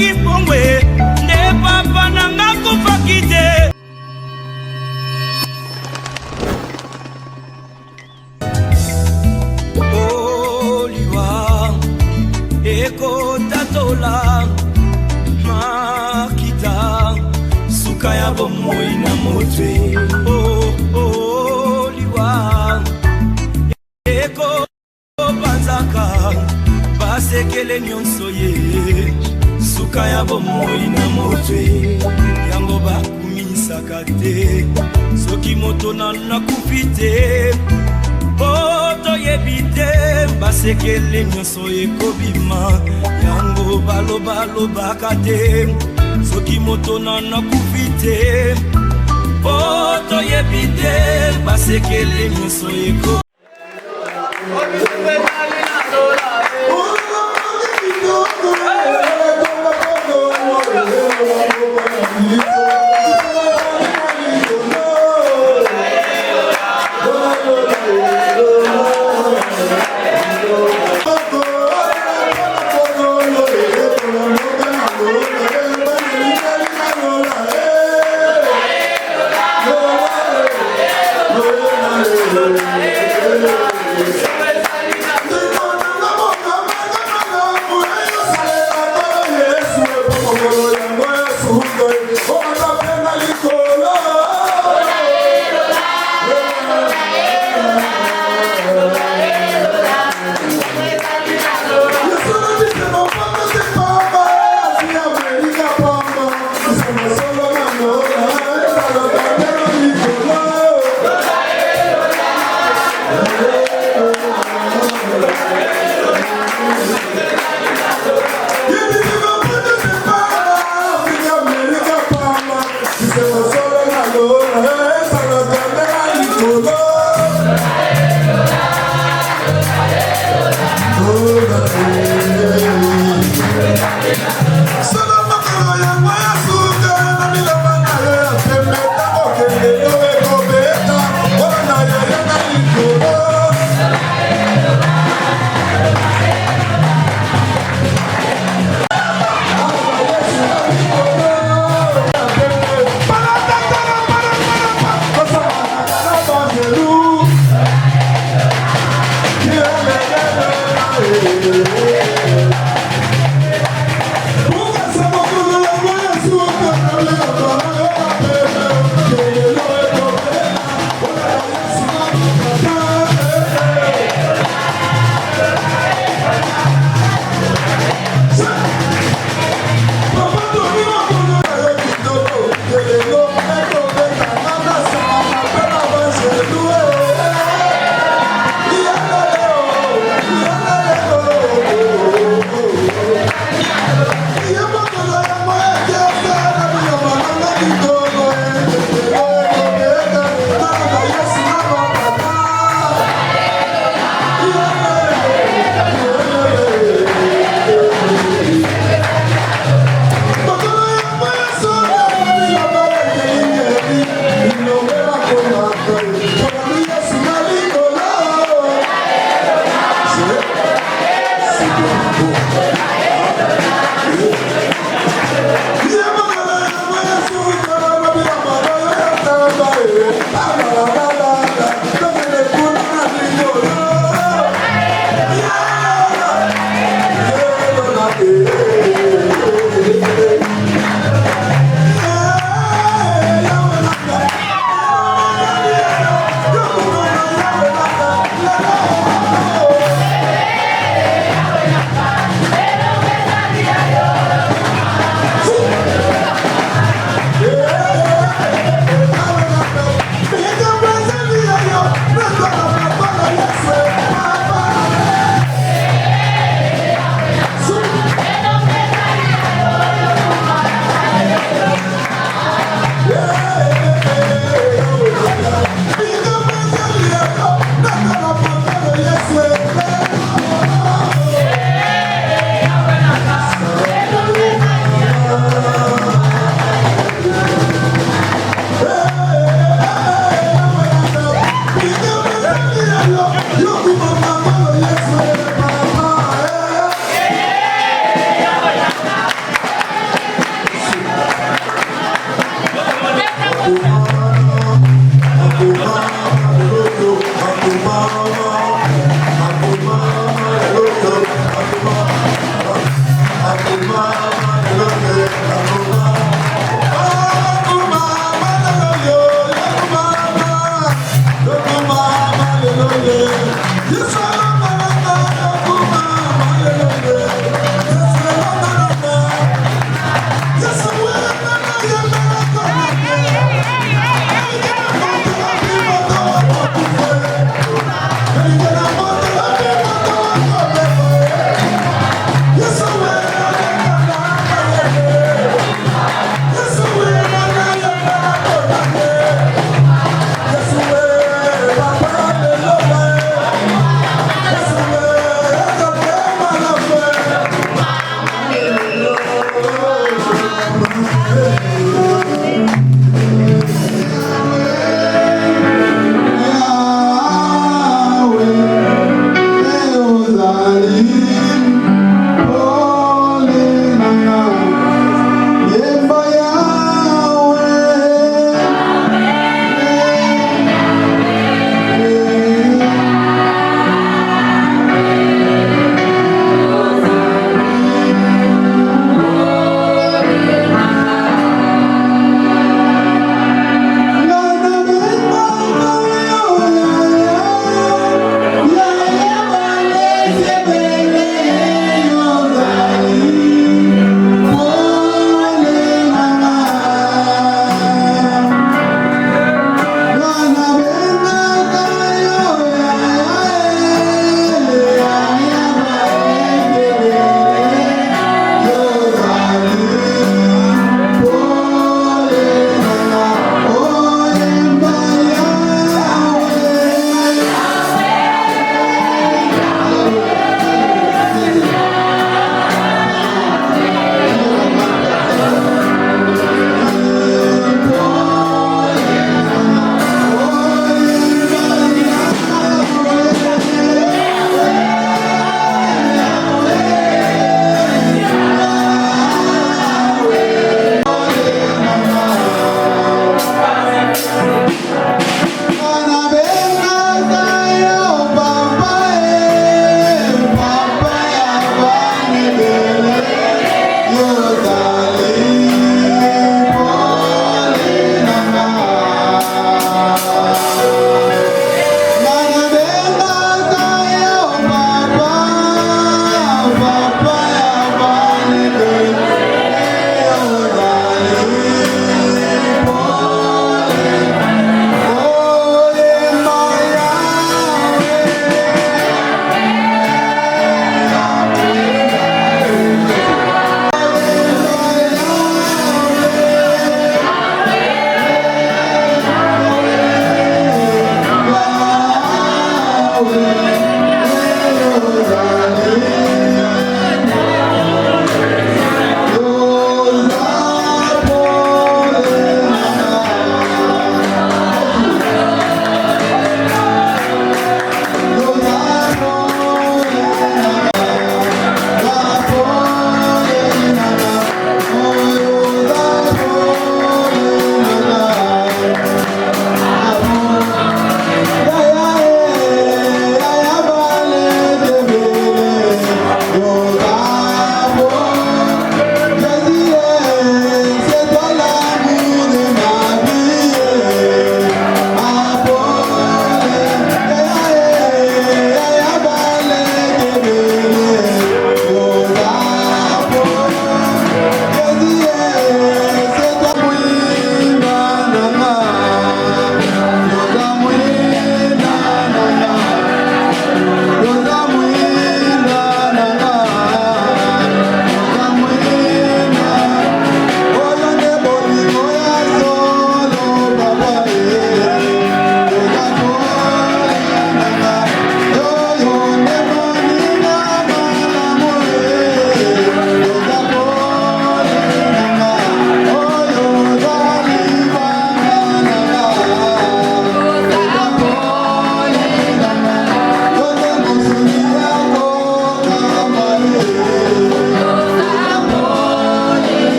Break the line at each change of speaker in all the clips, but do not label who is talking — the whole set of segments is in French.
soki pongwe nde papa nanga kufaki te. Oliwa ekotatola makita suka ya bomoi na motwe. Oliwa eko banzaka basekele nyonso ye suka ya bomoi na motwe yango bakumisaka te soki moto nakufi te toyebi te basekele nyonso ekobima yango balobaka te soki moto nakufi te toyebi te basekele nyonso ekobima.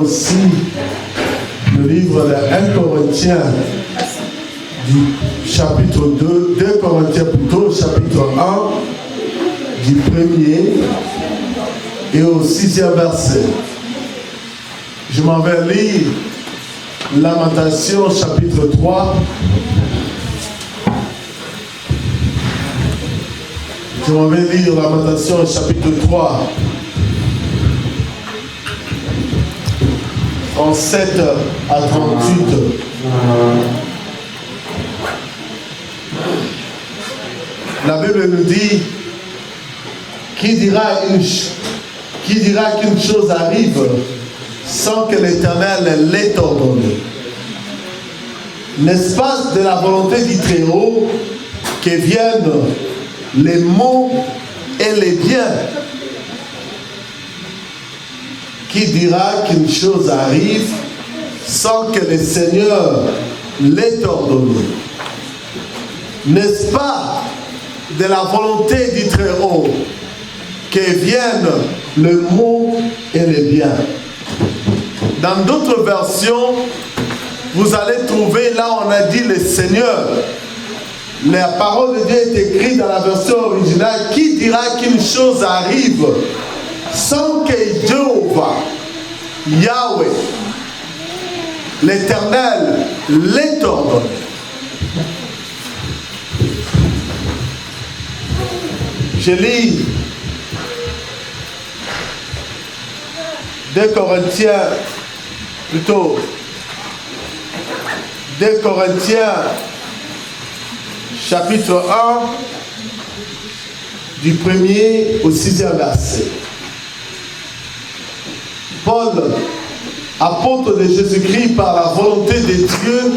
aussi le livre de 1 Corinthiens du chapitre 2, 2 Corinthiens plutôt, chapitre 1, du 1er et au 6e verset. Je m'en vais lire Lamentation chapitre 3. Je m'en vais lire Lamentation chapitre 3. 37 à 38. La Bible nous dit, qui dira qu'une chose arrive sans que l'Éternel l'ait ordonné? N'est-ce pas de la volonté du Très-Haut que viennent les maux et les biens? Qui dira qu'une chose arrive sans que le Seigneur l'ait ordonné? N'est-ce pas de la volonté du Très-Haut que viennent le mot et les biens? Dans d'autres versions, vous allez trouver, là on a dit le Seigneur. La parole de Dieu est écrite dans la version originale. Qui dira qu'une chose arrive sans que Jéhovah, Yahweh, l'Éternel, l'ait ordonné? Je lis 2 Corinthiens, plutôt 2 Corinthiens, chapitre 1, du 1er au 6e verset. Paul, apôtre de Jésus-Christ par la volonté de Dieu,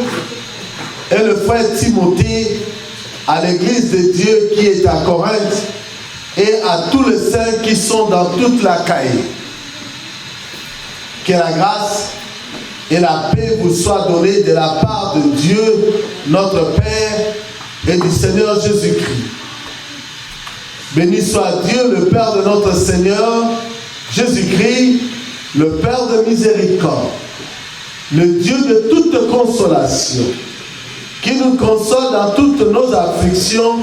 et le frère Timothée à l'église de Dieu qui est à Corinthe et à tous les saints qui sont dans toute l'Achaïe. Que la grâce et la paix vous soient données de la part de Dieu, notre Père, et du Seigneur Jésus-Christ. Béni soit Dieu, le Père de notre Seigneur Jésus-Christ, le Père de miséricorde, le Dieu de toute consolation, qui nous console dans toutes nos afflictions,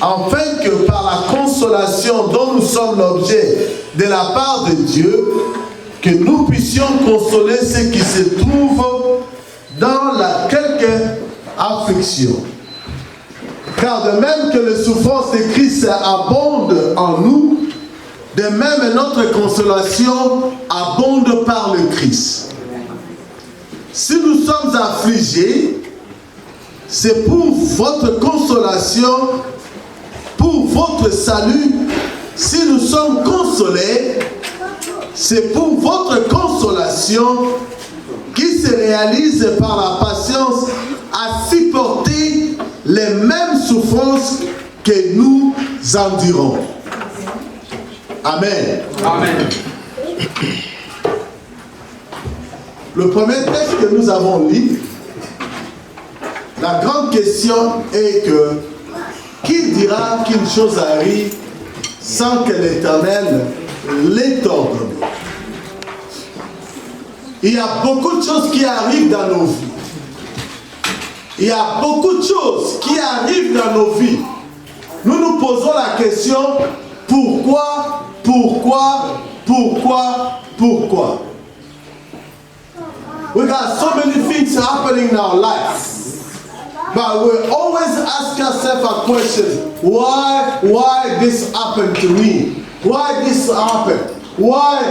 afin que par la consolation dont nous sommes l'objet de la part de Dieu, que nous puissions consoler ceux qui se trouvent dans quelque affliction. Car de même que les souffrances de Christ abondent en nous, de même notre consolation abonde par le Christ. Si nous sommes affligés, c'est pour votre consolation, pour votre salut. Si nous sommes consolés, c'est pour votre consolation qui se réalise par la patience à supporter les mêmes souffrances que nous endurons. Amen.
Amen.
Le premier texte que nous avons lu, la grande question est que qui dira qu'une chose arrive sans que l'Éternel l'ait ordonné? Il y a beaucoup de choses qui arrivent dans nos vies. Il y a beaucoup de choses qui arrivent dans nos vies. Nous nous posons la question, pourquoi, pourquoi, pourquoi, pourquoi? We got so many things happening in our life. But we always ask ourselves a question, why this happened to me? Why this happened? Why?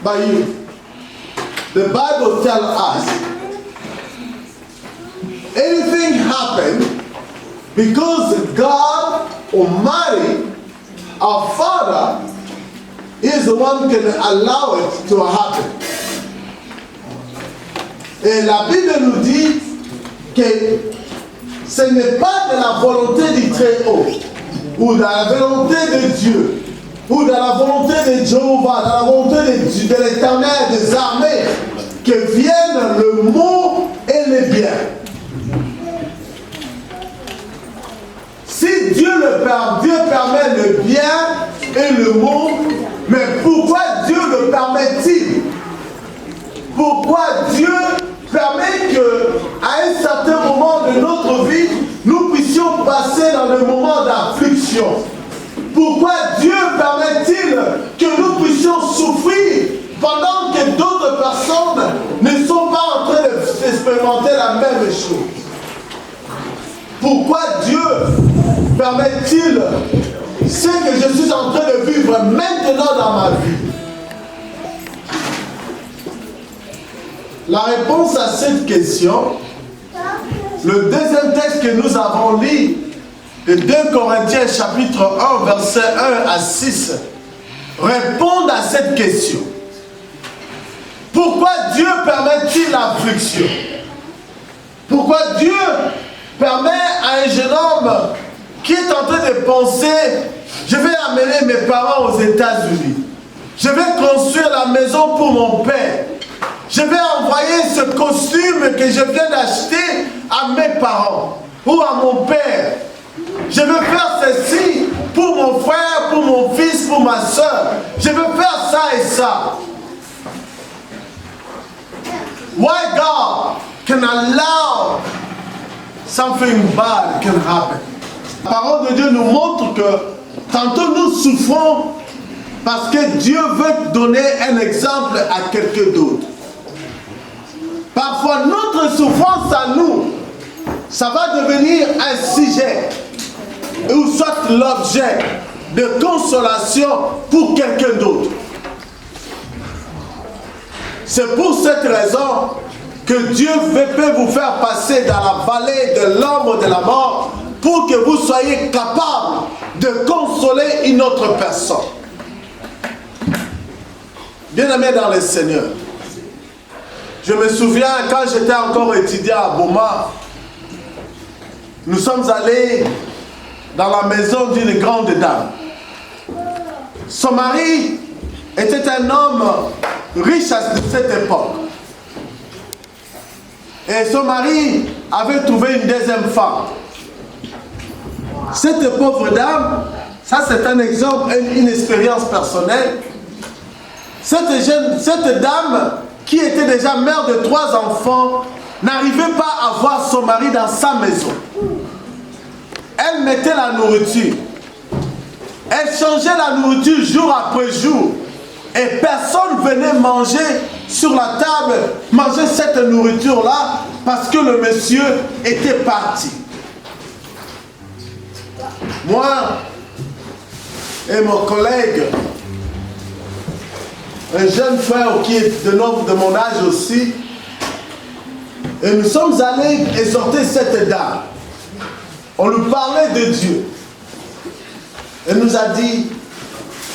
But the Bible tells us anything happened because God Almighty, our Father, is the one who can allow it to happen. Et la Bible nous dit que ce n'est pas de la volonté du Très-Haut, ou de la volonté de Dieu, ou de la volonté de Jéhovah, de la volonté de l'Éternel des armées, que viennent le mot et les biens. Si Dieu permet le bien, et le monde. Mais pourquoi Dieu le permet-il? Pourquoi Dieu permet qu'à un certain moment de notre vie, nous puissions passer dans des moments d'affliction? Pourquoi Dieu permet-il que nous puissions souffrir pendant que d'autres personnes ne sont pas en train d'expérimenter la même chose? Pourquoi Dieu permet-il ce que je suis en train de vivre maintenant dans ma vie? La réponse à cette question, le deuxième texte que nous avons lu, de 2 Corinthiens chapitre 1, verset 1 à 6, répond à cette question. Pourquoi Dieu permet-il l'affliction? Pourquoi Dieu permet à un jeune homme qui est en train de penser, je vais amener mes parents aux États-Unis, je vais construire la maison pour mon père, je vais envoyer ce costume que je viens d'acheter à mes parents ou à mon père, je veux faire ceci pour mon frère, pour mon fils, pour ma soeur, je veux faire ça et ça. Why God can allow something bad can happen? La parole de Dieu nous montre que tantôt nous souffrons parce que Dieu veut donner un exemple à quelqu'un d'autre. Parfois notre souffrance à nous, ça va devenir un sujet ou soit l'objet de consolation pour quelqu'un d'autre. C'est pour cette raison que Dieu peut vous faire passer dans la vallée de l'ombre de la mort pour que vous soyez capable de consoler une autre personne. Bien-aimés dans le Seigneur, je me souviens quand j'étais encore étudiant à Boma, nous sommes allés dans la maison d'une grande dame. Son mari était un homme riche à cette époque. Et son mari avait trouvé une deuxième femme. Cette pauvre dame, ça c'est un exemple, une expérience personnelle. Cette dame, qui était déjà mère de 3 enfants, n'arrivait pas à voir son mari dans sa maison. Elle mettait la nourriture. Elle changeait la nourriture jour après jour. Et personne venait manger sur la table, manger cette nourriture-là, parce que le monsieur était parti. Moi et mon collègue, un jeune frère qui est de mon âge aussi, et nous sommes allés exhorter cette dame. On lui parlait de Dieu. Elle nous a dit,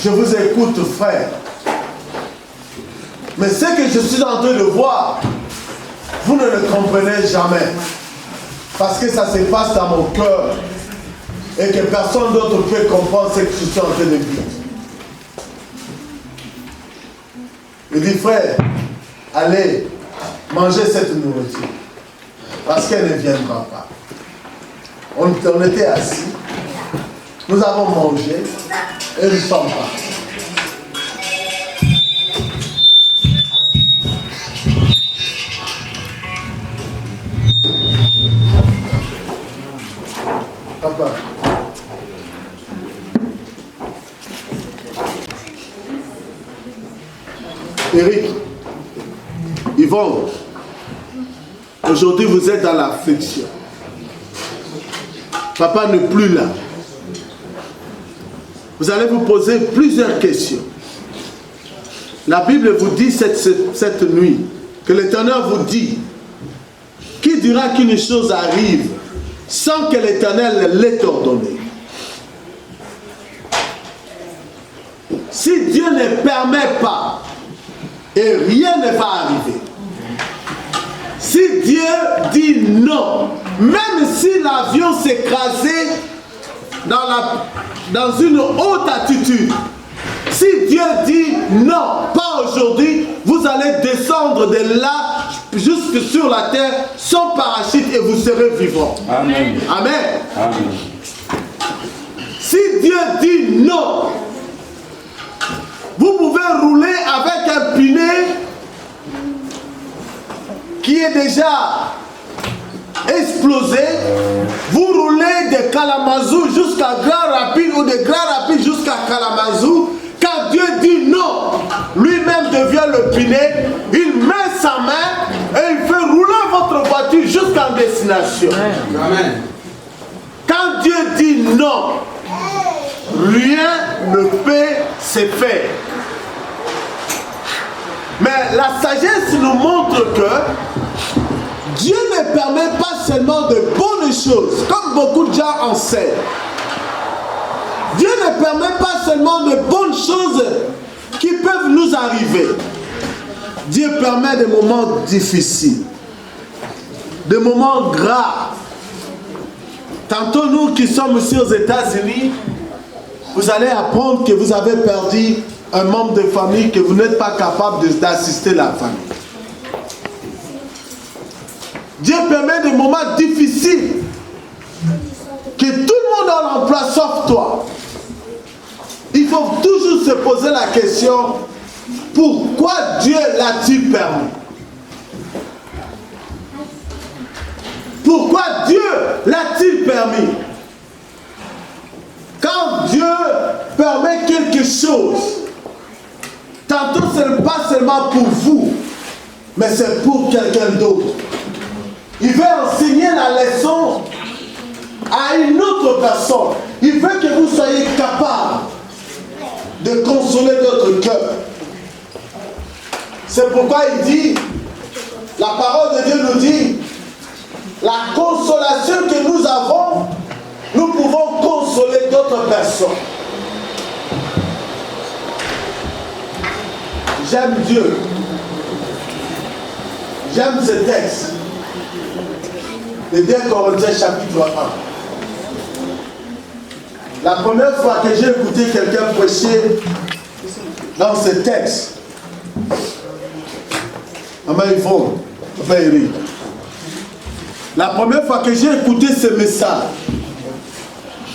je vous écoute frère. Mais ce que je suis en train de voir, vous ne le comprenez jamais. Parce que ça se passe dans mon cœur. Et que personne d'autre peut comprendre ce que je suis en train de vivre. Il dit, frère, allez, mangez cette nourriture. Parce qu'elle ne viendra pas. On était assis. Nous avons mangé. Et nous sommes partis. Papa. Eric, Yvonne, aujourd'hui vous êtes dans l'affliction. Papa n'est plus là. Vous allez vous poser plusieurs questions. La Bible vous dit cette nuit que l'Éternel vous dit, qui dira qu'une chose arrive sans que l'Éternel l'ait ordonné? Si Dieu ne permet pas, et rien ne va arriver. Si Dieu dit non, même si l'avion s'écrasait dans une haute attitude, si Dieu dit non, pas aujourd'hui, vous allez descendre de là jusque sur la terre sans parachute et vous serez vivant.
Amen.
Amen.
Amen.
Si Dieu dit non, Vous pouvez rouler avec un pneu qui est déjà explosé. Vous roulez de Kalamazoo jusqu'à Grand Rapide ou de Grand Rapide jusqu'à Kalamazoo. Quand Dieu dit non, lui-même devient le pneu, il met sa main et il fait rouler votre voiture jusqu'en destination. Amen. Quand Dieu dit non, rien ne peut se faire. Mais la sagesse nous montre que Dieu ne permet pas seulement de bonnes choses, comme beaucoup de gens enseignent. Dieu ne permet pas seulement de bonnes choses qui peuvent nous arriver. Dieu permet des moments difficiles, des moments graves. Tantôt nous qui sommes ici aux États-Unis, vous allez apprendre que vous avez perdu un membre de famille, que vous n'êtes pas capable d'assister la famille. Dieu permet des moments difficiles, que tout le monde a l'emploi sauf toi. Il faut toujours se poser la question, pourquoi Dieu l'a-t-il permis? Pourquoi Dieu l'a-t-il permis? Quand Dieu permet quelque chose, tantôt ce n'est pas seulement pour vous, mais c'est pour quelqu'un d'autre. Il veut enseigner la leçon à une autre personne. Il veut que vous soyez capable de consoler notre cœur. C'est pourquoi il dit, la parole de Dieu nous dit, la consolation que nous avons, nous pouvons consoler d'autres personnes. J'aime Dieu. J'aime ce texte. Le 2 Corinthiens chapitre 1. La première fois que j'ai écouté quelqu'un prêcher dans ce texte, Maman Yvonne, Papa Eric, la première fois que j'ai écouté ce message,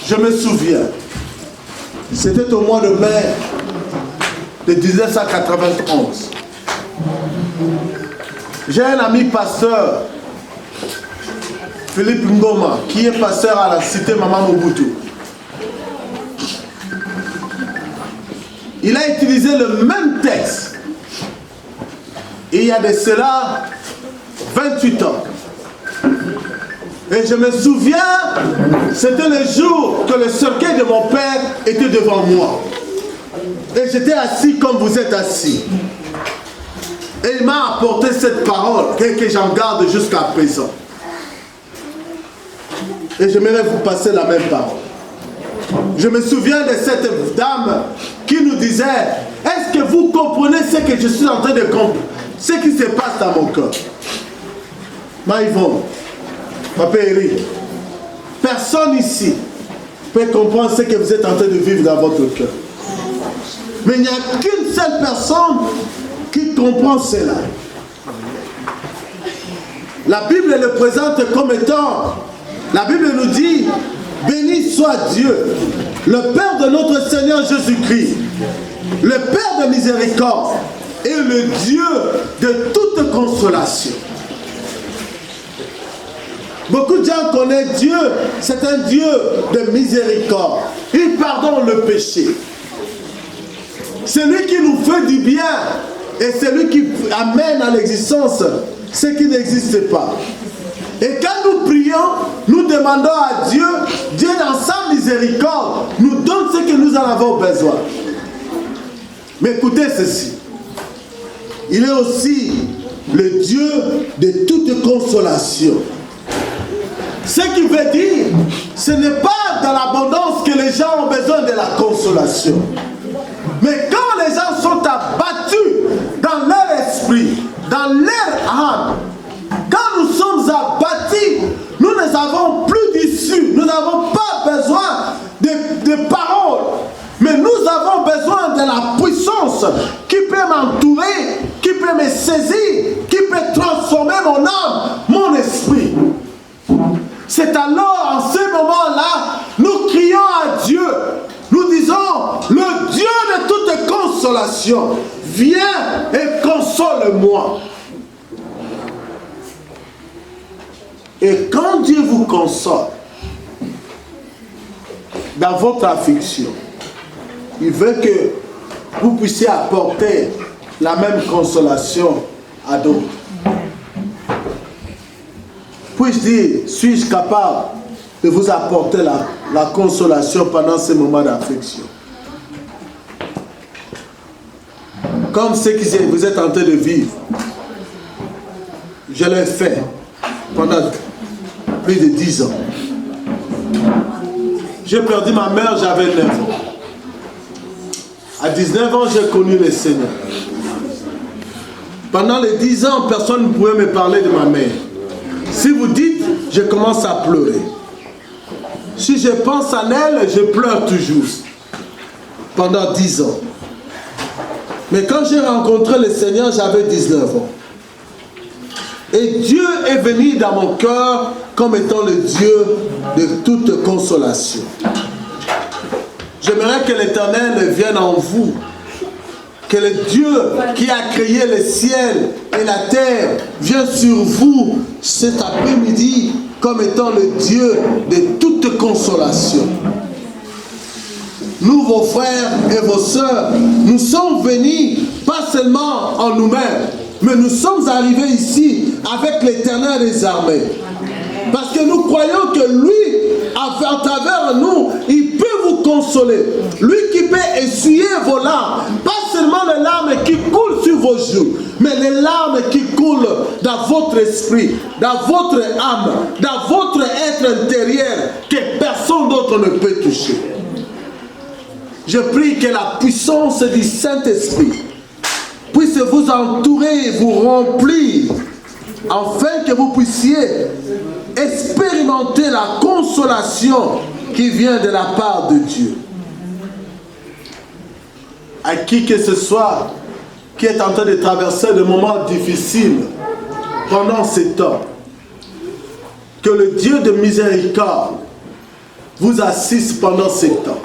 je me souviens, c'était au mois de mai de 1991. J'ai un ami pasteur, Philippe Ngoma, qui est pasteur à la cité Maman Mobutu. Il a utilisé le même texte. Et il y a de cela 28 ans. Et je me souviens, c'était le jour que le cercueil de mon père était devant moi. Et j'étais assis comme vous êtes assis. Et il m'a apporté cette parole que j'en garde jusqu'à présent. Et j'aimerais vous passer la même parole. Je me souviens de cette dame qui nous disait, est-ce que vous comprenez ce que je suis en train de comprendre, ce qui se passe dans mon cœur? Maïvon, Papa Eric, personne ici peut comprendre ce que vous êtes en train de vivre dans votre cœur. Mais il n'y a qu'une seule personne qui comprend cela. La Bible le présente comme étant, la Bible nous dit, béni soit Dieu, le Père de notre Seigneur Jésus-Christ, le Père de miséricorde et le Dieu de toute consolation. Beaucoup de gens connaissent Dieu, c'est un Dieu de miséricorde. Il pardonne le péché. C'est lui qui nous fait du bien et c'est lui qui amène à l'existence ce qui n'existe pas. Et quand nous prions, nous demandons à Dieu, Dieu dans sa miséricorde nous donne ce que nous en avons besoin. Mais écoutez ceci, il est aussi le Dieu de toute consolation. Ce qui veut dire, ce n'est pas dans l'abondance que les gens ont besoin de la consolation. Mais quand les gens sont abattus dans leur esprit, dans leur âme, quand nous sommes abattus, nous n'avons plus d'issue, nous n'avons pas besoin de paroles, mais nous avons besoin de la puissance qui peut m'entourer, qui peut me saisir, qui peut transformer mon âme, mon esprit. C'est alors, en ce moment-là, nous crions à Dieu. Nous disons, le Dieu de toute consolation, consolation. Viens et console-moi. Et quand Dieu vous console, dans votre affliction, il veut que vous puissiez apporter la même consolation à d'autres. Puis-je dire, suis-je capable de vous apporter la consolation pendant ces moments d'affliction? Comme ce que vous êtes en train de vivre. Je l'ai fait pendant plus de 10 ans. J'ai perdu ma mère, j'avais 9 ans. À 19 ans, j'ai connu le Seigneur. Pendant les 10 ans, personne ne pouvait me parler de ma mère. Si vous dites, je commence à pleurer. Si je pense à elle, je pleure toujours. Pendant 10 ans. Mais quand j'ai rencontré le Seigneur, j'avais 19 ans. Et Dieu est venu dans mon cœur comme étant le Dieu de toute consolation. J'aimerais que l'Éternel vienne en vous. Que le Dieu qui a créé le ciel et la terre vienne sur vous cet après-midi comme étant le Dieu de toute consolation. Nous, vos frères et vos sœurs, nous sommes venus pas seulement en nous-mêmes, mais nous sommes arrivés ici avec l'Éternel des armées. Parce que nous croyons que lui, à travers nous, il peut vous consoler. Lui qui peut essuyer vos larmes. Pas seulement les larmes qui coulent sur vos joues, mais les larmes qui coulent dans votre esprit, dans votre âme, dans votre être intérieur, que personne d'autre ne peut toucher. Je prie que la puissance du Saint-Esprit puisse vous entourer et vous remplir, afin que vous puissiez expérimenter la consolation qui vient de la part de Dieu. À qui que ce soit qui est en train de traverser des moments difficiles pendant ces temps, que le Dieu de miséricorde vous assiste pendant ces temps.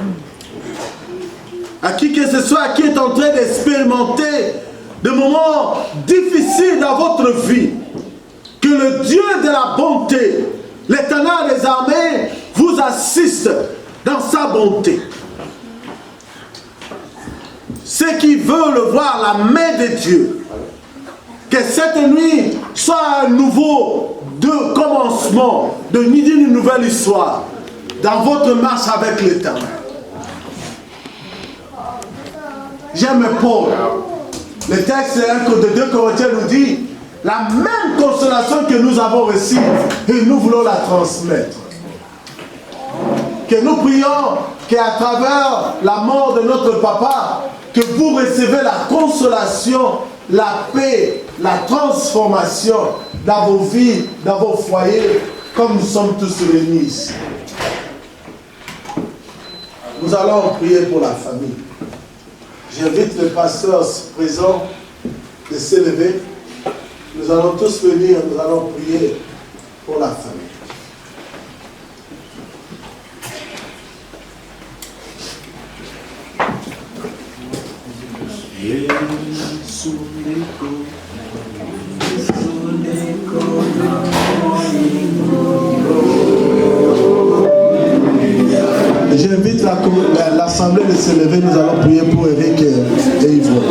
À qui que ce soit qui est en train d'expérimenter des moments difficiles dans votre vie, que le Dieu de la bonté, l'Éternel des armées, vous assiste dans sa bonté. Ceux qui veulent voir la main de Dieu, que cette nuit soit un nouveau commencement, d'une nouvelle histoire dans votre marche avec l'Éternel. J'aime Paul. Le texte de 2 Corinthiens nous dit la même consolation que nous avons reçue et nous voulons la transmettre. Que nous prions qu'à travers la mort de notre papa, que vous recevez la consolation, la paix, la transformation dans vos vies, dans vos foyers, comme nous sommes tous réunis ici. Nous allons prier pour la famille. J'invite le pasteur présent de s'élever. Nous allons tous venir, nous allons prier pour la famille. J'invite l'assemblée de s'élever, nous allons prier pour Eric et Yvonne.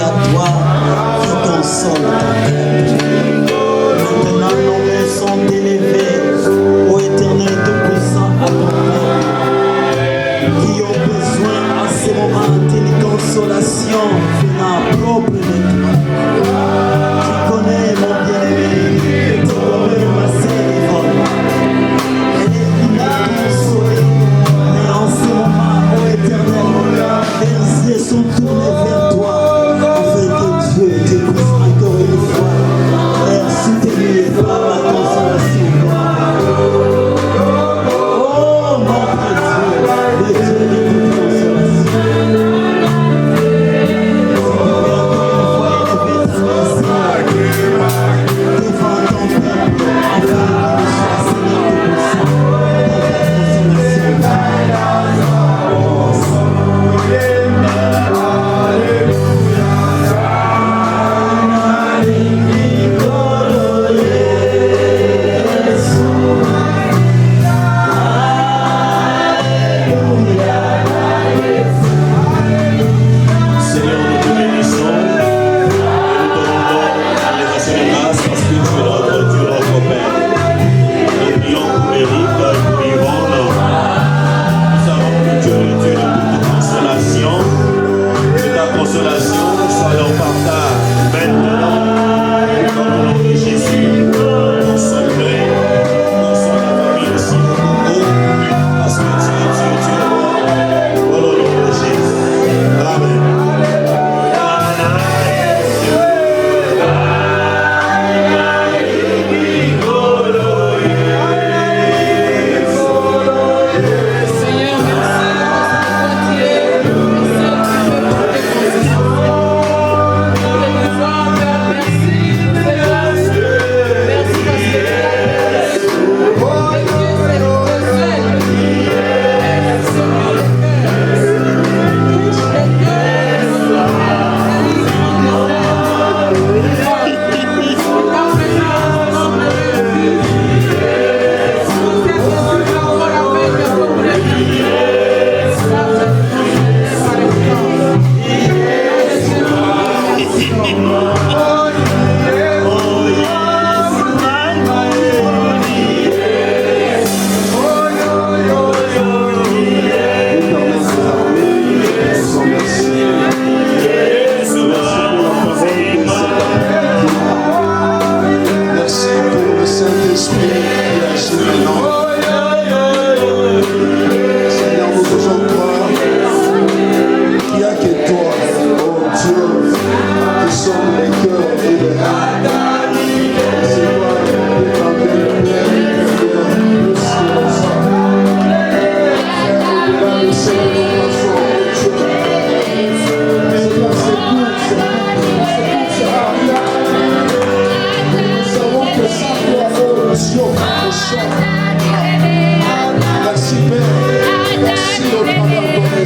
À toi, tu consoles ton peuple. Maintenant, nos mains sont élevées au Éternel Tout-Puissant, à qui ont besoin en ce moment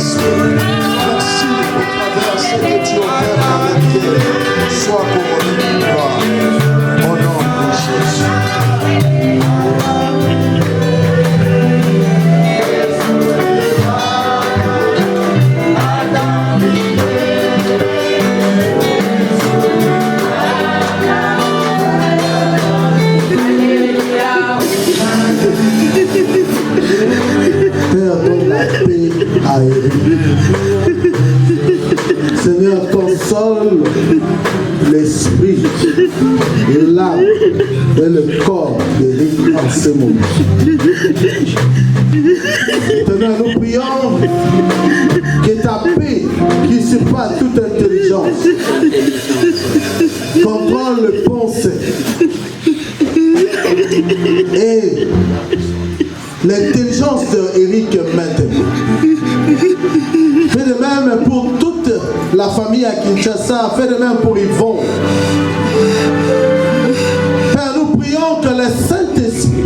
Saint-Esprit, merci au travers ce que tu opères dans la terre. Sois couronné de gloire. Au nom de Jésus.
Père, donne la paix à Eric. Seigneur, console l'esprit, l'âme et le corps d'Eric en ce moment. Seigneur, nous prions que ta paix, qui surpasse toute intelligence, contrôle le pensée et l'intelligence d'Eric maintenant. Fais de même pour toute la famille à Kinshasa, fais de même pour Yvon. Père, nous prions que le Saint-Esprit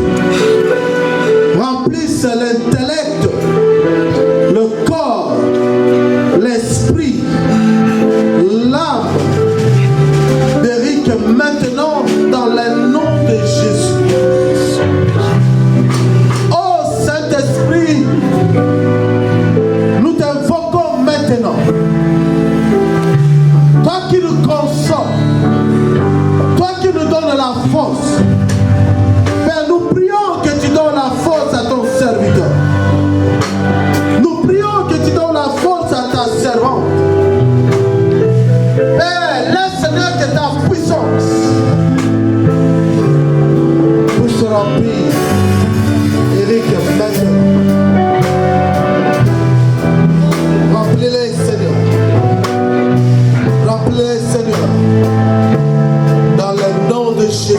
remplisse l'intellect, le corps, l'esprit, l'âme d'Eric maintenant dans le nom de Jésus. Saint-Esprit, nous t'invoquons maintenant. Toi qui nous consoles, toi qui nous donnes la force. Père, nous prions que tu donnes la force à ton serviteur. Nous prions que tu donnes la force à ta servante. Père, laisse Seigneur que ta puissance puisse remplir Eric maintenant. Remplis-les, Seigneur. Remplis-les, Seigneur. Dans le nom de Jésus.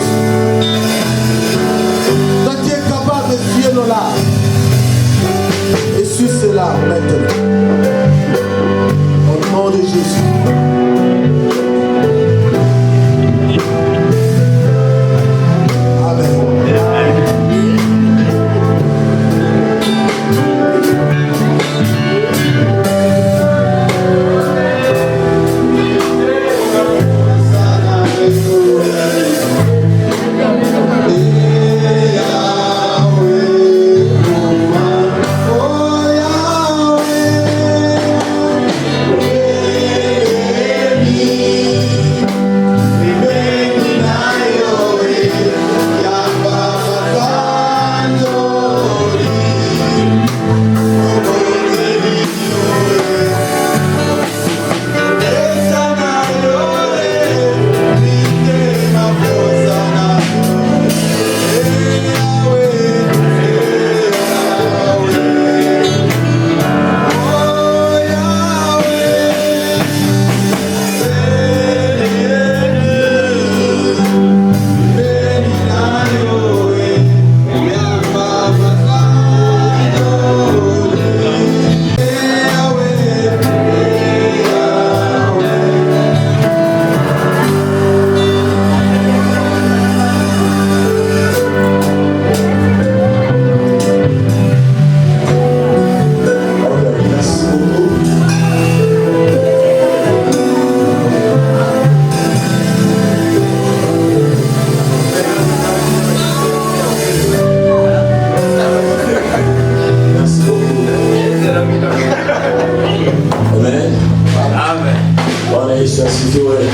Toi qui es capable de fier nos larmes. Et sur cela maintenant. Au nom de Jésus.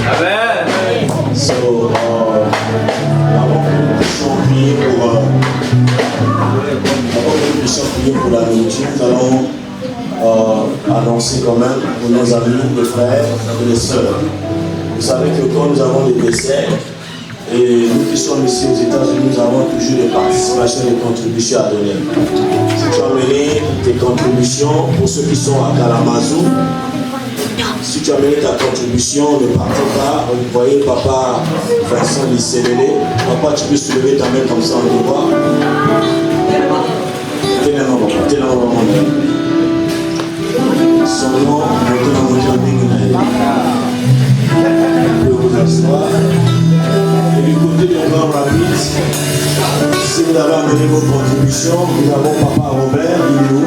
Amen.
Annoncer quand même pour nos amis, les frères et les sœurs. Vous savez que quand nous avons des décès, et nous qui sommes ici aux États-Unis, nous avons toujours des participations, des contributions à donner. Si tu as mené tes contributions pour ceux qui sont à Kalamazoo, si tu as mené ta contribution, ne partez pas. Vous voyez papa Vincent Lisselélé. Papa, tu peux soulever ta main comme ça, on te voit. Son nom, vous vous asseoir. Et du côté du grand rapide, si vous avez amené vos contributions, nous avons papa Robert, il est où?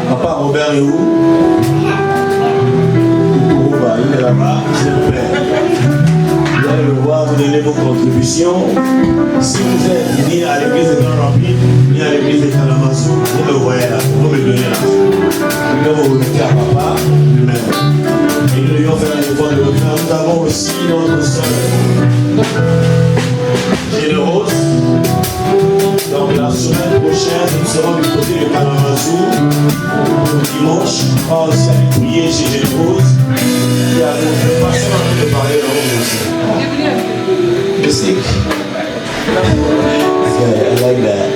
Papa Jean est où? Il est là-bas, c'est le père. Vous allez le voir, vous donnez vos contributions. Si vous êtes ni à l'église de Grand Rempli, ni à l'église de Kalamazoo, vous me voyez là, vous me donnez là. Vous vous remettez à papa lui-même. Et nous devions faire un effort de le faire. Nous avons aussi notre soeur généreuse. Donc la semaine prochaine, nous serons du côté de Kalamazoo. Dimanche, on va aussi aller prier chez Généreuse. Et à nous faire passer en train de parler dans le musique. I like that.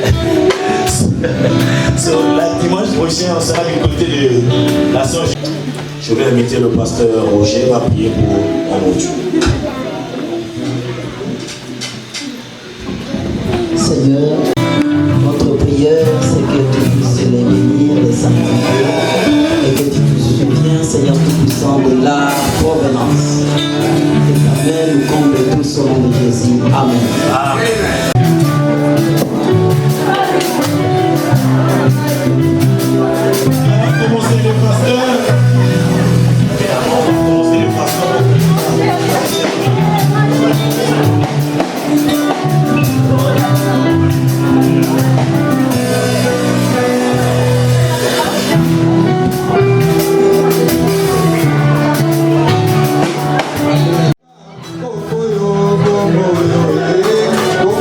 So, la dimanche prochain, on sera du côté de la soeur. Je vais inviter le pasteur Roger à prier pour mon Dieu.
Seigneur, notre prière, c'est que tu puisses les bénir, les sanctifier, et que tu te souviens, Seigneur Tout-Puissant, de la provenance. Que ta main nous comble tous au nom de Jésus. Amen.
Amen. Commencer le pasteur. Commencer le pasteur.
Oh,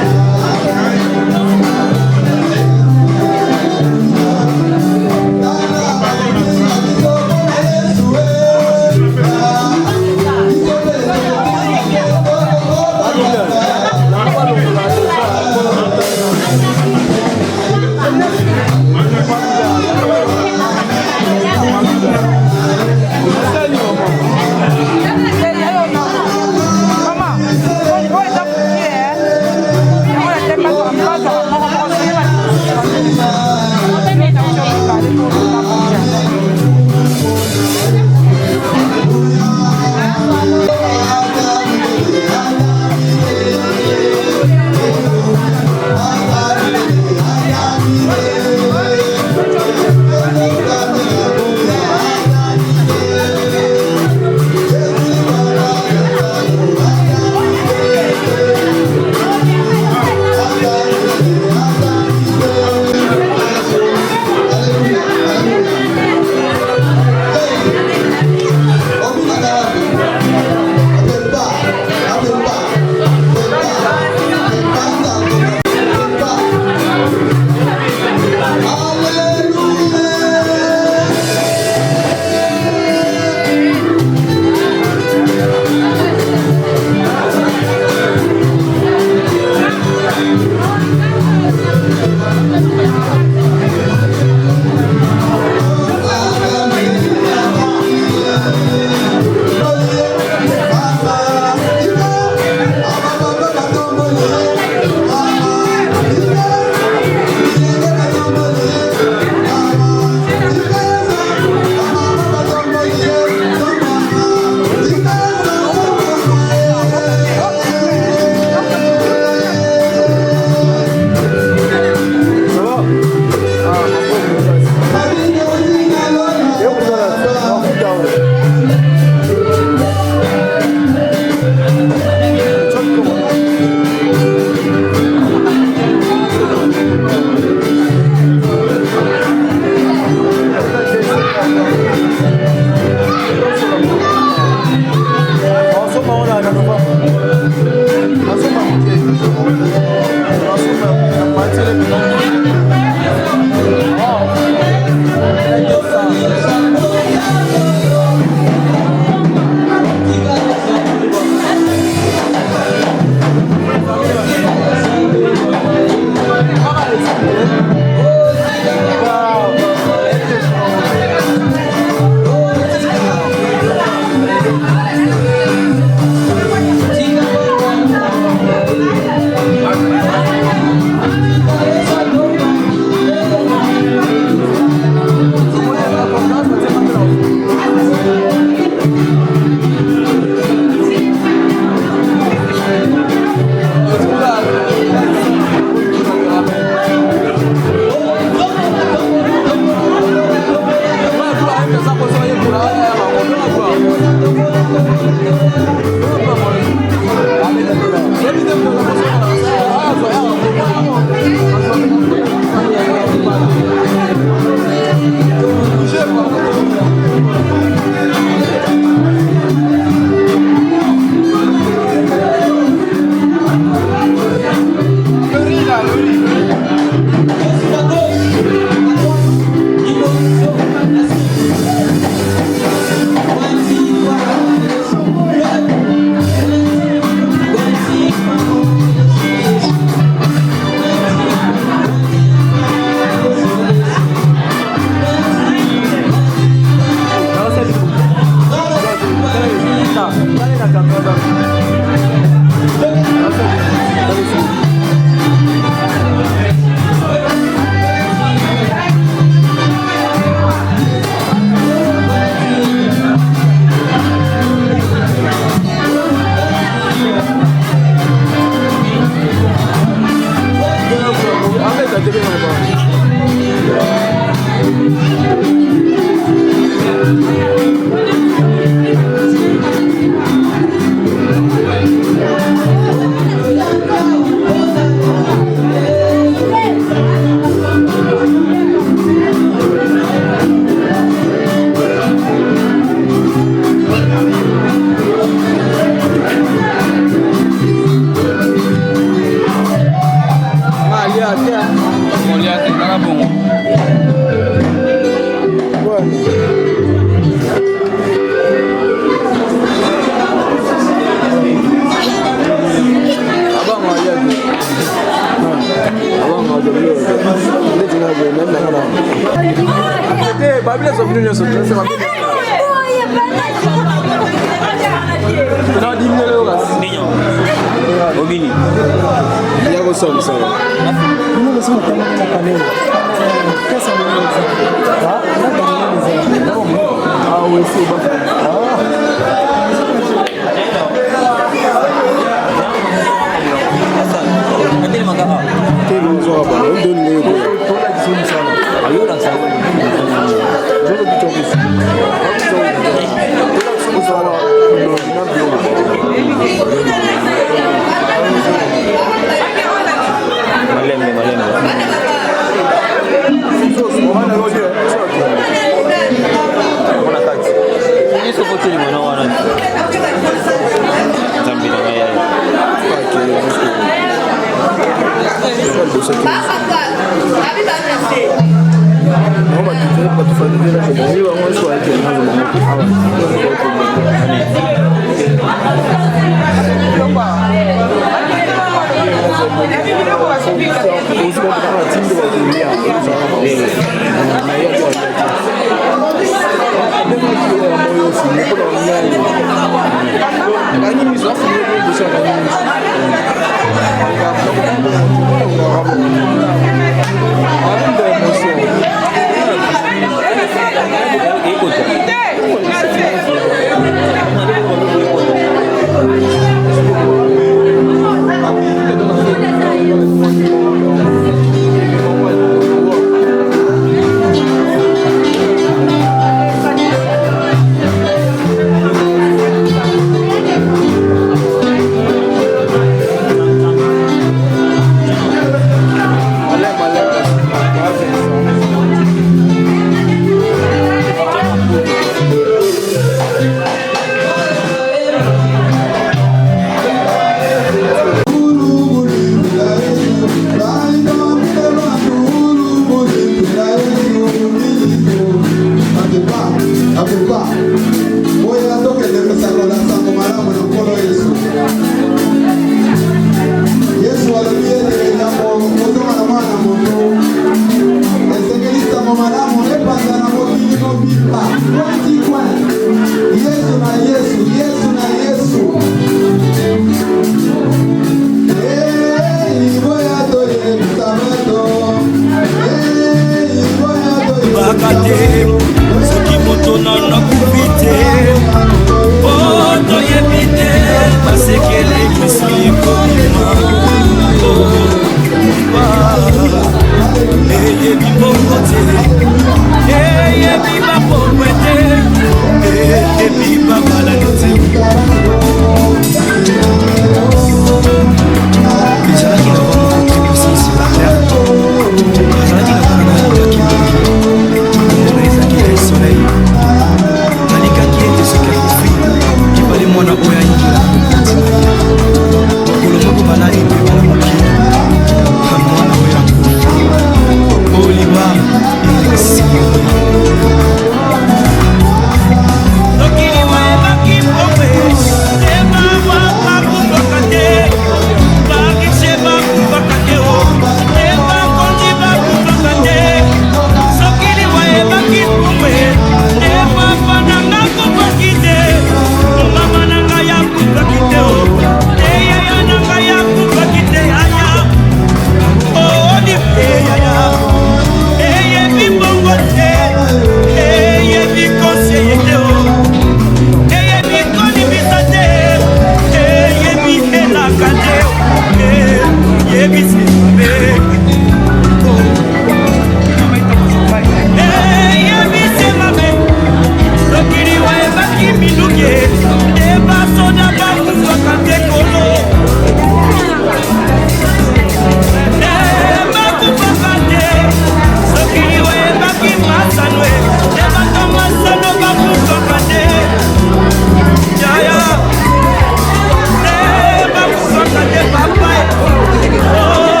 Oh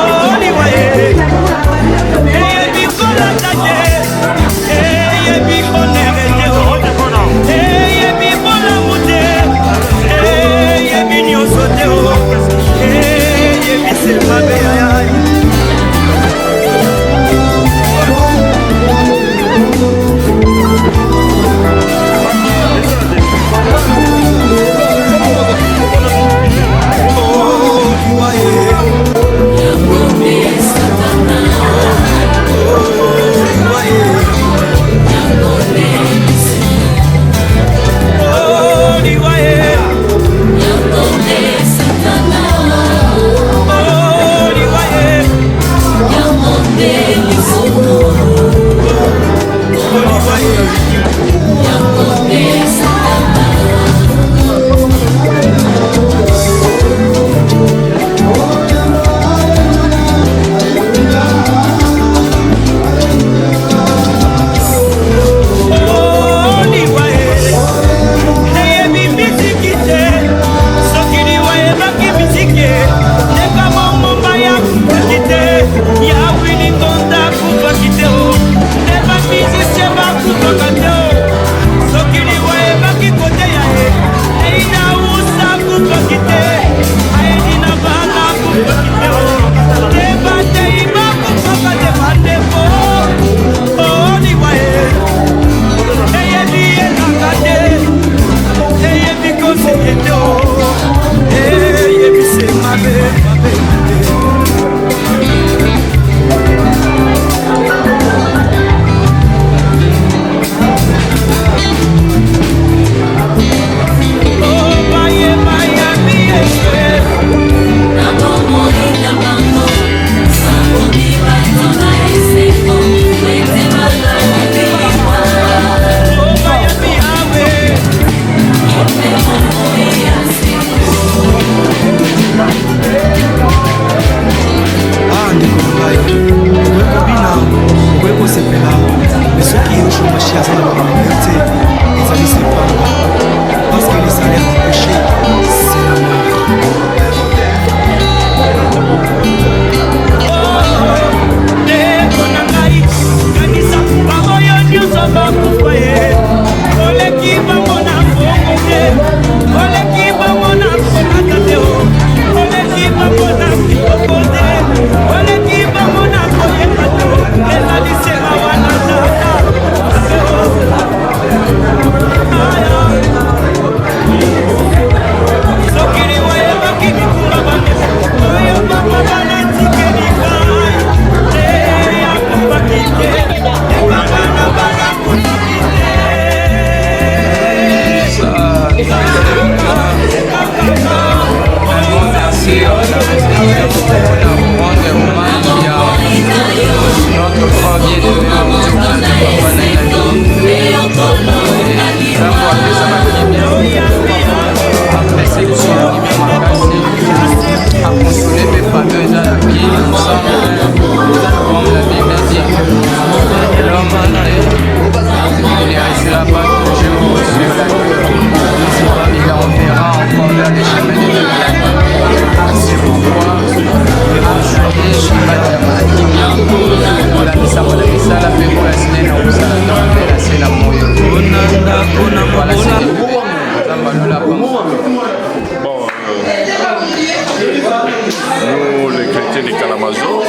les chrétiens de Kalamazoo,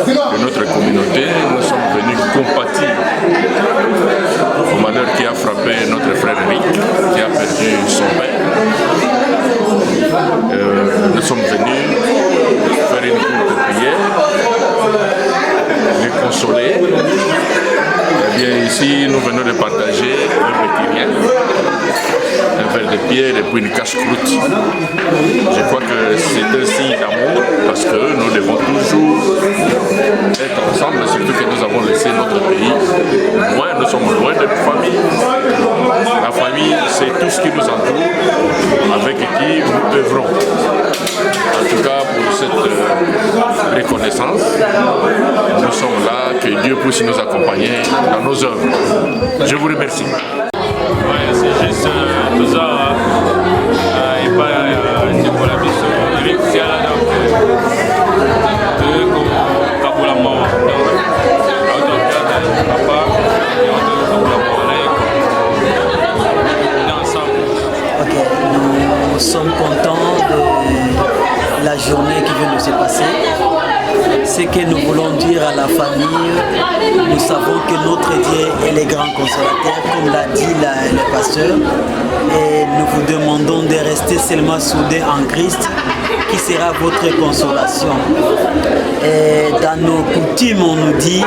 de notre communauté, nous sommes venus compatir au malheur qui a frappé notre frère Eric, qui a perdu son père. Nous sommes venus faire une courte prière, les consoler. Eh bien, ici, nous venons de partager un petit bien, un verre de pierre et puis une casse-croûte. Je crois que c'est un signe d'amour parce que nous devons toujours être ensemble, surtout que nous avons laissé notre pays loin, nous sommes loin de notre famille. La famille, c'est tout ce qui nous entoure, avec qui nous œuvrons. En tout cas, pour cette reconnaissance, nous sommes là, que Dieu puisse nous accompagner dans nos œuvres. Je vous remercie.
Ouais, c'est juste tout ça, et pas de la mission. Eric Siala, donc, comme Kaboula Mawa, donc, papa, et Kaboula Mawa, on est ensemble.
Ok, nous sommes contents de la journée qui vient de se passer. Ce que nous voulons dire à la famille, nous savons que notre Dieu est le grand consolateur, comme l'a dit le pasteur, et nous vous demandons de rester seulement soudés en Christ, qui sera votre consolation. Et dans nos coutumes, on nous dit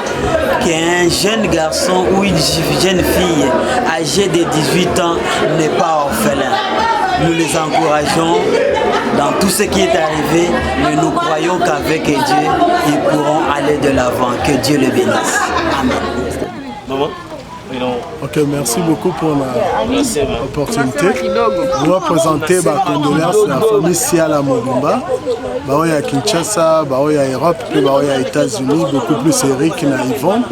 qu'un jeune garçon ou une jeune fille âgée de 18 ans n'est pas orphelin. Nous les encourageons dans tout ce qui est arrivé, mais nous croyons qu'avec Dieu, ils pourront aller de l'avant. Que Dieu les bénisse. Amen.
Ok, merci beaucoup pour l'opportunité. Je vais présenter ma condoléance à la famille Siala Mogumba. Il y a Kinshasa, il y a Europe, il y a États-Unis, beaucoup plus Eric et Yvonne.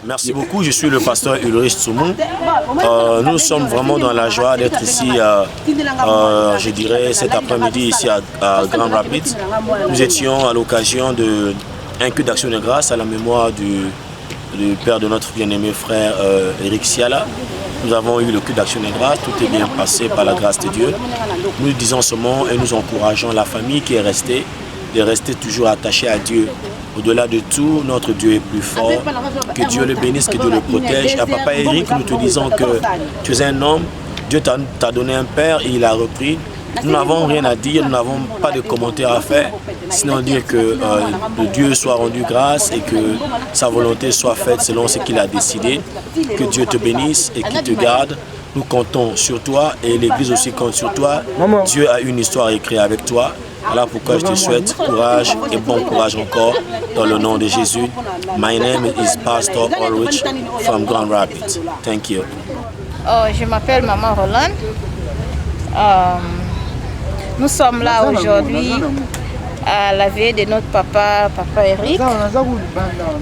Merci beaucoup, je suis le pasteur Ulrich Tsoumoun. Nous sommes vraiment dans la joie d'être ici, je dirais, cet après-midi ici à Grand Rapids. Nous étions à l'occasion d'un culte d'action de grâce à la mémoire du père de notre bien-aimé frère Eric Siala. Nous avons eu le culte d'action de grâce, tout est bien passé par la grâce de Dieu. Nous disons ce mot et nous encourageons la famille qui est restée, de rester toujours attachée à Dieu. Au-delà de tout, notre Dieu est plus fort. Que Dieu le bénisse, que Dieu le protège. À papa Eric, nous te disons que tu es un homme, Dieu t'a donné un père et il a repris. Nous n'avons rien à dire, nous n'avons pas de commentaires à faire, sinon dire que Dieu soit rendu grâce et que sa volonté soit faite selon ce qu'il a décidé. Que Dieu te bénisse et qu'il te garde. Nous comptons sur toi et l'Église aussi compte sur toi. Dieu a une histoire écrite avec toi. Voilà pourquoi je te souhaite courage et bon courage encore dans le nom de Jésus. My name is Pastor Ulrich from Grand Rapids. Thank you.
Je m'appelle Maman Roland. Nous sommes là aujourd'hui à la veille de notre papa Eric,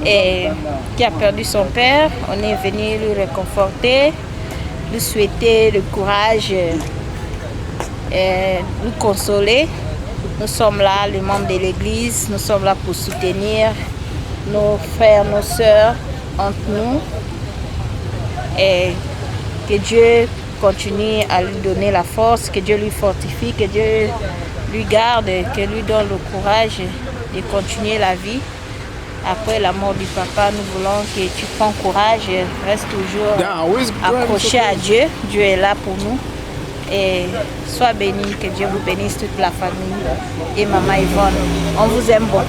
et qui a perdu son père. On est venu lui réconforter, lui souhaiter le courage et lui consoler. Nous sommes là, les membres de l'église, nous sommes là pour soutenir nos frères, nos sœurs entre nous. Et que Dieu continue à lui donner la force, que Dieu lui fortifie, que Dieu lui garde, que lui donne le courage de continuer la vie. Après la mort du papa, nous voulons que tu prends courage, reste toujours accroché à Dieu. Dieu est là pour nous. Et sois béni, que Dieu vous bénisse, toute la famille et Maman Yvonne. On vous aime beaucoup.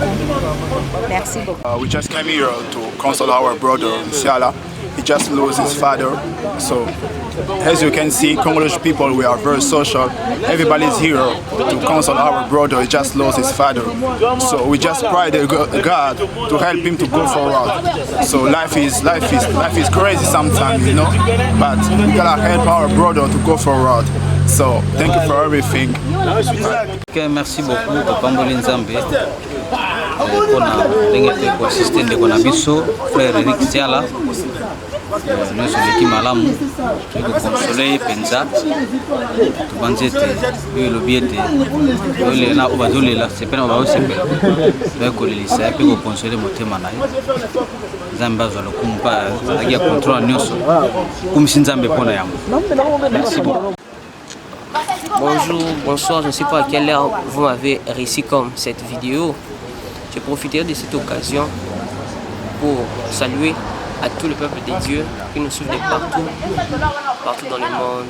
Merci beaucoup.
We just came here to console our brother Siala. He just lost his father. So, as you can see, Congolese people, we are very social. Everybody's here to console our brother. He just lost his father. So we just pray to God to help him to go forward. So life is crazy sometimes, you know. But we gotta help our brother to go forward. So thank you for everything.
Okay, merci beaucoup Papa Mboli Nzambe. Pona ndenge te ko assistant de kona biso frère Eric Siala. Nous sommes qui malamu ko consoler penza. To banzete yo lobiete. Yo le na obadole la c'est pas ba sepe. Ba ko le lisa pe ko consoler motema na ye. Nzambe azolo kumpa agia control nyoso. Kumsi Nzambe pona yango. Merci beaucoup.
Bonjour, bonsoir, je ne sais pas à quelle heure vous m'avez réussi comme cette vidéo. Je profiterai de cette occasion pour saluer à tout le peuple de Dieu qui nous suit de partout dans le monde,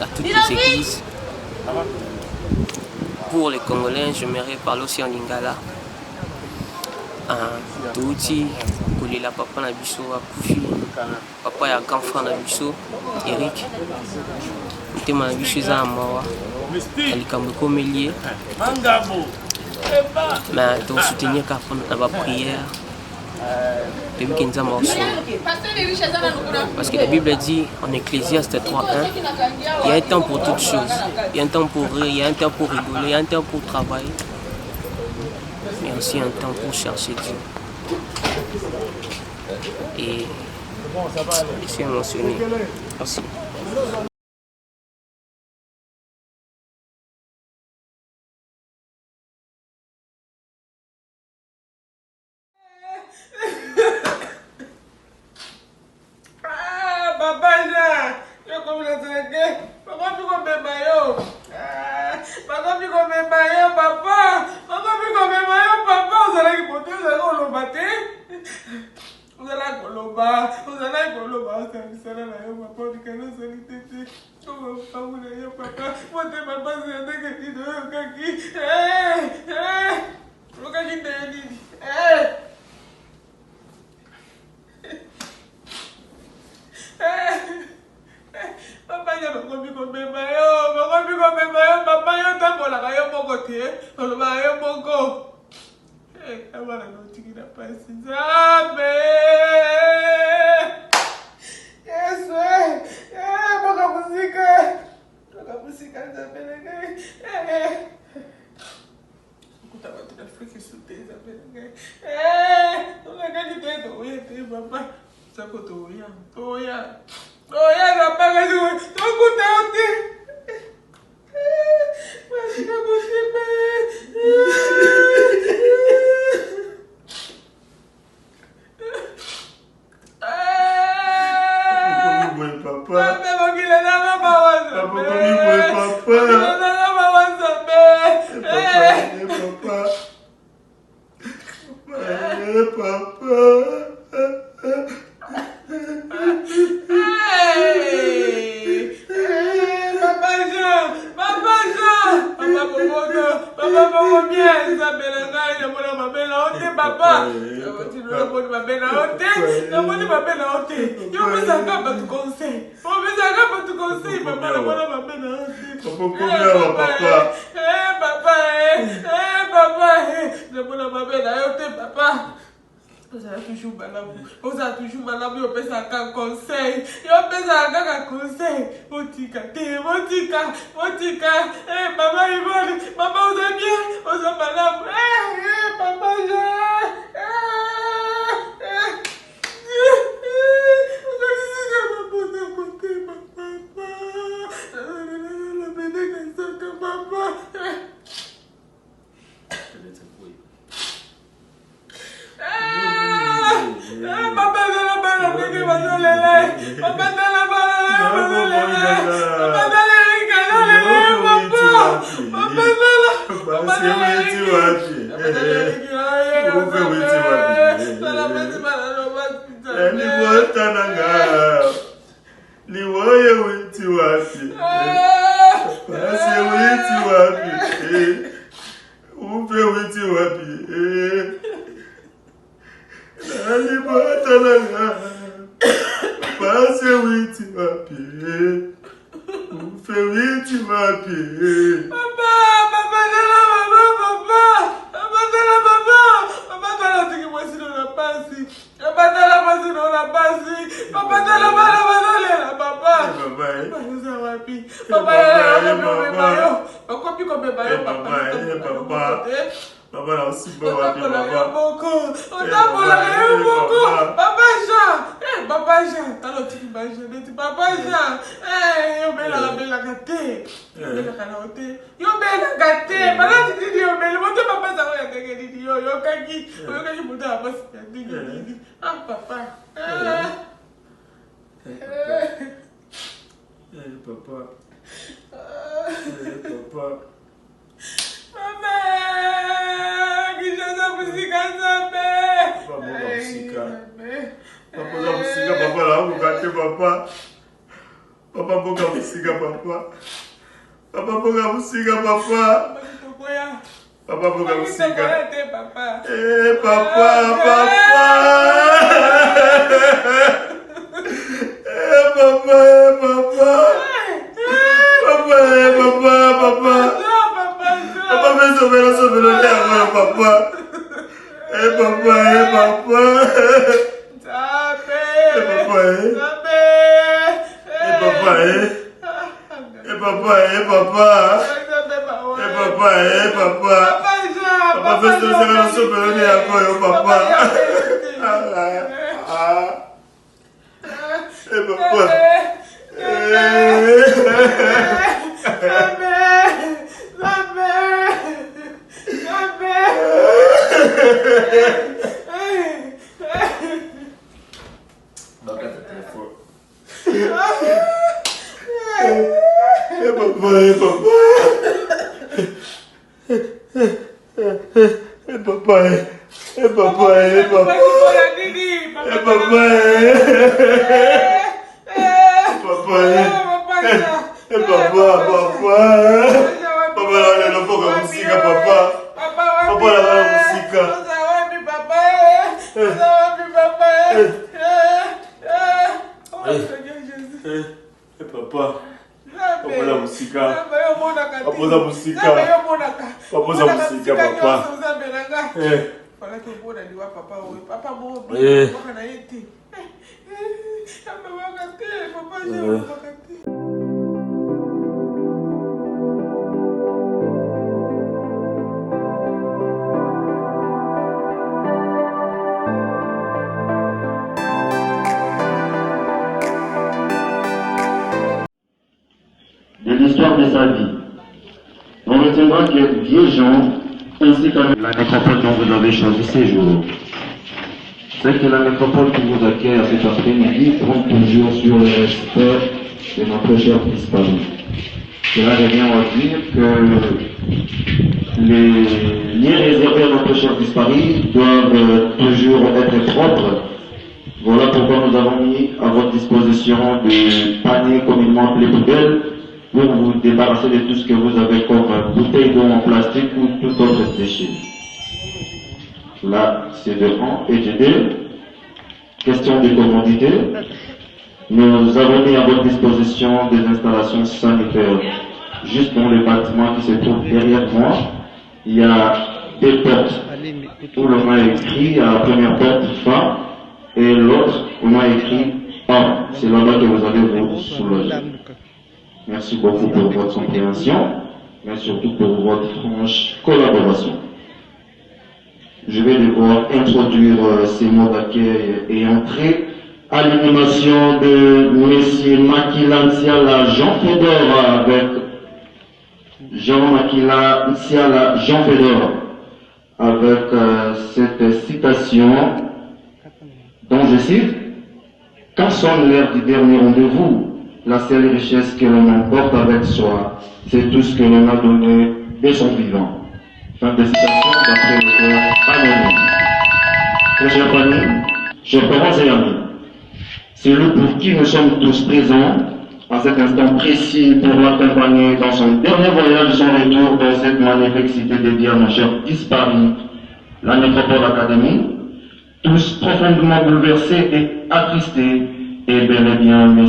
à toutes les églises. Pour les Congolais, j'aimerais parler aussi en lingala. Touti, Kolela papa na biso akufi, papa ya grand frère na biso, Eric. Motema na biso eza na mawa, na likambo ekomelie. Mais tosoutenir kaka na baprière. Parce que la Bible dit en Ecclésiaste 3.1, il y a un temps pour toutes choses. Il y a un temps pour rire, il y a un temps pour rigoler, il y a un temps pour travailler. Mais aussi un temps pour chercher Dieu. Et je suis émotionné. Merci.
Papa.
musika papa. Papa boka musika papa. Papa boka musika. Eh papa papa. Eh papa papa. Papa papa. Papa me sauver papa. Eh papa papa. Papa papa
De l'histoire de sa vie, on retiendra que vieux gens ainsi que la nécropole dont vous avez choisi ces jours. C'est que la nécropole qui vous accueille à cet après-midi compte toujours sur le respect de notre cher disparu. Cela revient à dire que les lieux réservés à notre cher disparu doivent toujours être propres. Voilà pourquoi nous avons mis à votre disposition des paniers communément appelés poubelles pour vous débarrasser de tout ce que vous avez comme bouteilles d'eau en plastique ou tout autre déchet. Là, c'est de 1 et de 2. Question de commodité. Nous avons mis à votre disposition des installations sanitaires juste dans le bâtiment qui se trouve derrière moi. Il y a 2 portes où l'on a écrit à la première porte fin et l'autre on a écrit A. C'est là-bas que vous allez vous soulager. Merci beaucoup pour votre compréhension, mais surtout pour votre franche collaboration. Je vais devoir introduire ces mots d'accueil et entrer à l'animation de M. Makila Nsiala Jean Fédor avec Jean Makila Nsiala Jean Fédor avec cette citation dont je cite: quand sonne l'heure du dernier rendez-vous, la seule richesse que l'on emporte avec soi, c'est tout ce que l'on a donné de son vivant. Fin de citation d'après l'auteur anonyme. Très chers familles, chers parents et amis, c'est lui pour qui nous sommes tous présents à cet instant précis pour l'accompagner dans son dernier voyage, son retour dans cette magnifique cité dédiée à nos chers disparus, la Nécropole Académie, tous profondément bouleversés et attristés, et bel et bien M.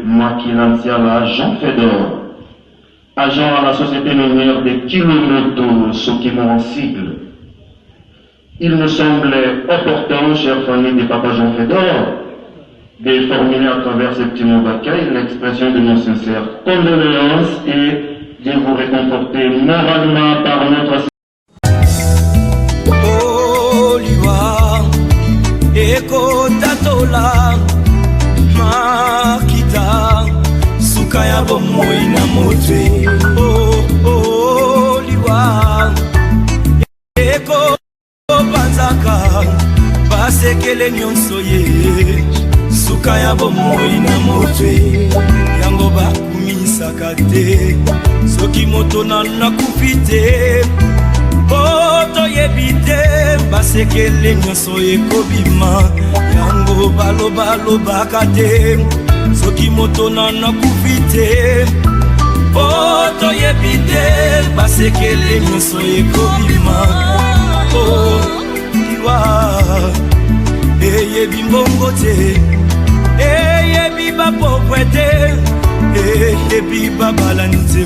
Makila Nsiala Jean Fédor, agent à la société minière de Kilomoto, Sokimo en sigle. Il me semblait opportun, chère famille de Papa Jean Fédor, de formuler à travers ce petit mot d'accueil l'expression de nos sincères condoléances et de vous réconforter moralement par notre
Makita sukaya bomoi na motwe liwa eko panzaka basekele nyonso ye sukaya bomoi na motwe yango bakumisaka te soki moto na kufite poto yebite basekele nyonso ekobima yango balobaka te soki moto nano akufi te po toyebi te basekele nyonso ekobima liwa eyebi mbongo te eyebi bapokwe te eyebi babalani te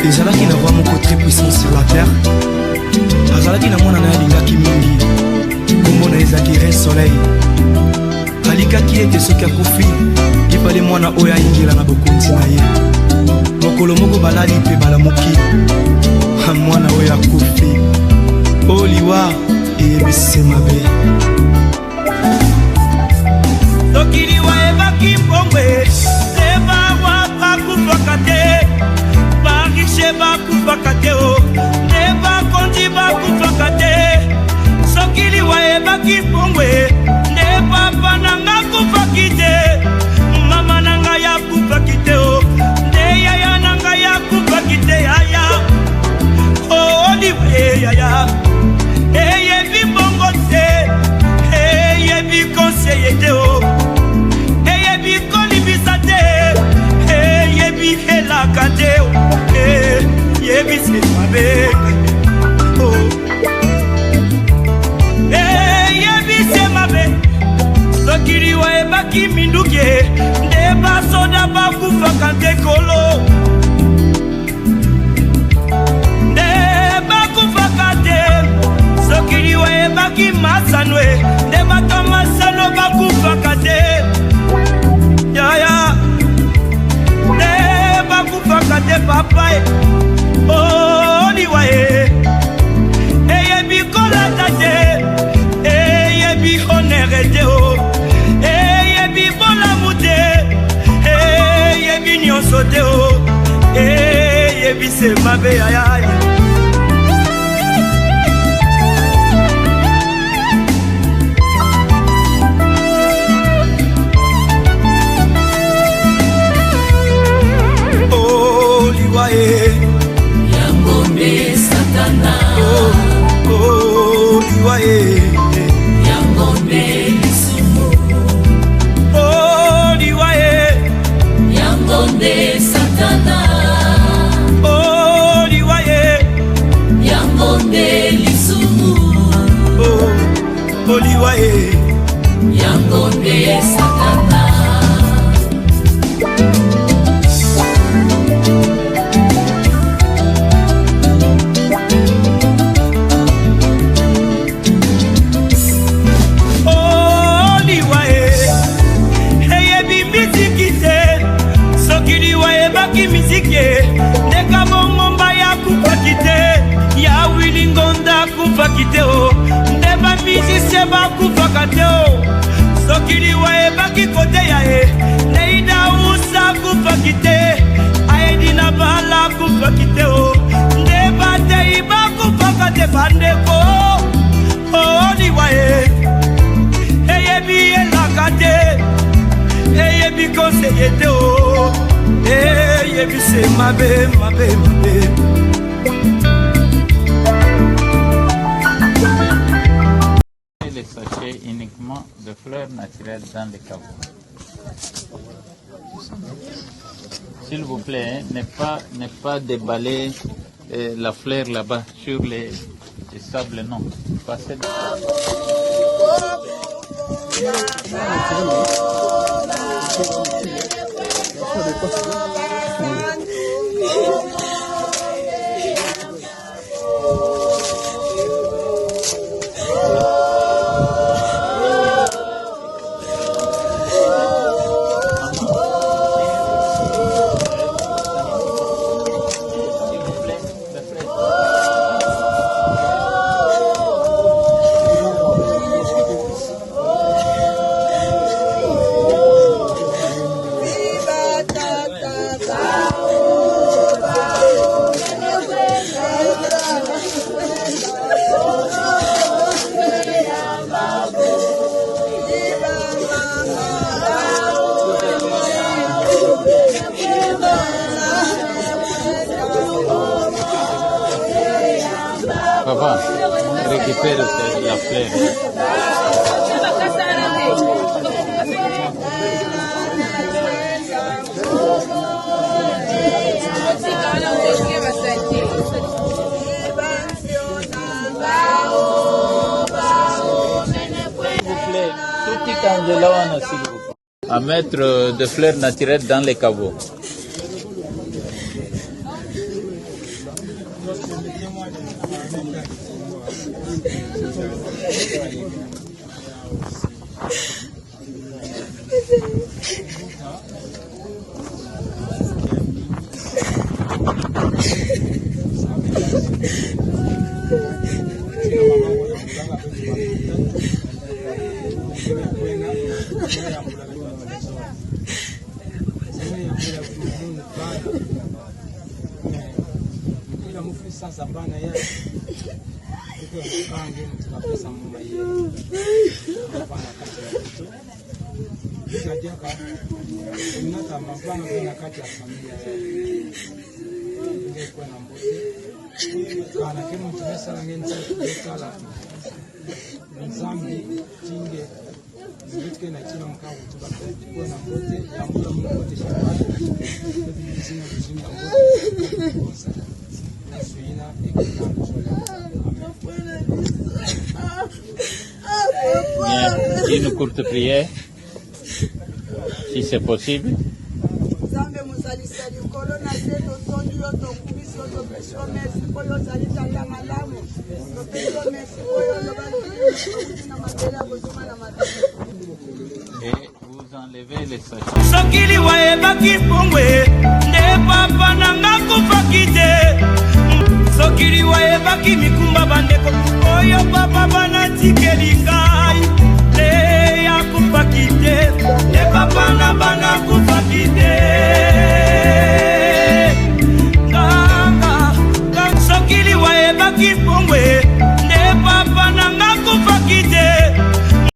ezalaki na roi moko très puissant sur la terre azalaki na mwana na ye alingaki mingi kombo na ezalaki rein soleil alikaki ete soki akufi lipale mwana oyo ayingela na bokonzi na ye mokolo moko balali mpe balamuki mwana oyo akufi oliwa eyebisi mabe soki liwa ebaki mbongwe te barwa bakufaka te barishe bakufaka te te bakonzi bakufaka te soki liwa ebaki mbongwe nde papa nanga akufaki te mama nanga yakufaki te nde yaya nanga yakufaki te yaya oliwe yaya eyebi mbongo te eyebi konseye te eyebi kolibisa te eyebi helaka te eyebi semabe eyebi semabe soki liwa ebaki minduki nde basoda bakufaka te kolo nde bakufaka te soki liwa ebaki masano nde bato masano bakufaka te yaya nde bakufaka te papa liwa eyebi kolata te eyebi honere te eyebi bolamu te eyebi nyonso te eyebi semabe yaya liwa
yango nde satana
liwa
yango nde lisumu
liwa
yango nde satana
liwa
yango nde lisumu
liwa
yango nde satana
ndeka bongomba ya kupaki te ya wilingonda kupaki te nde bamizisie bakufaka te soki liwa ebaki kote ya ye neida usa kupaki te aedi na bala kupaki te nde batei bakufaka te bandeko liwa eyebi elaka te eyebi konseye te eyebi se mabe mabe mabe
les sachets uniquement de fleurs naturelles dans les caveaux. S'il vous plaît, ne pas déballer la fleur là-bas sur les sables, non. Passez Papa, récupère la fleur. À mettre des fleurs naturelles dans les caveaux. Bien, une courte prière, si c'est possible. Et vous enlevez les sachets.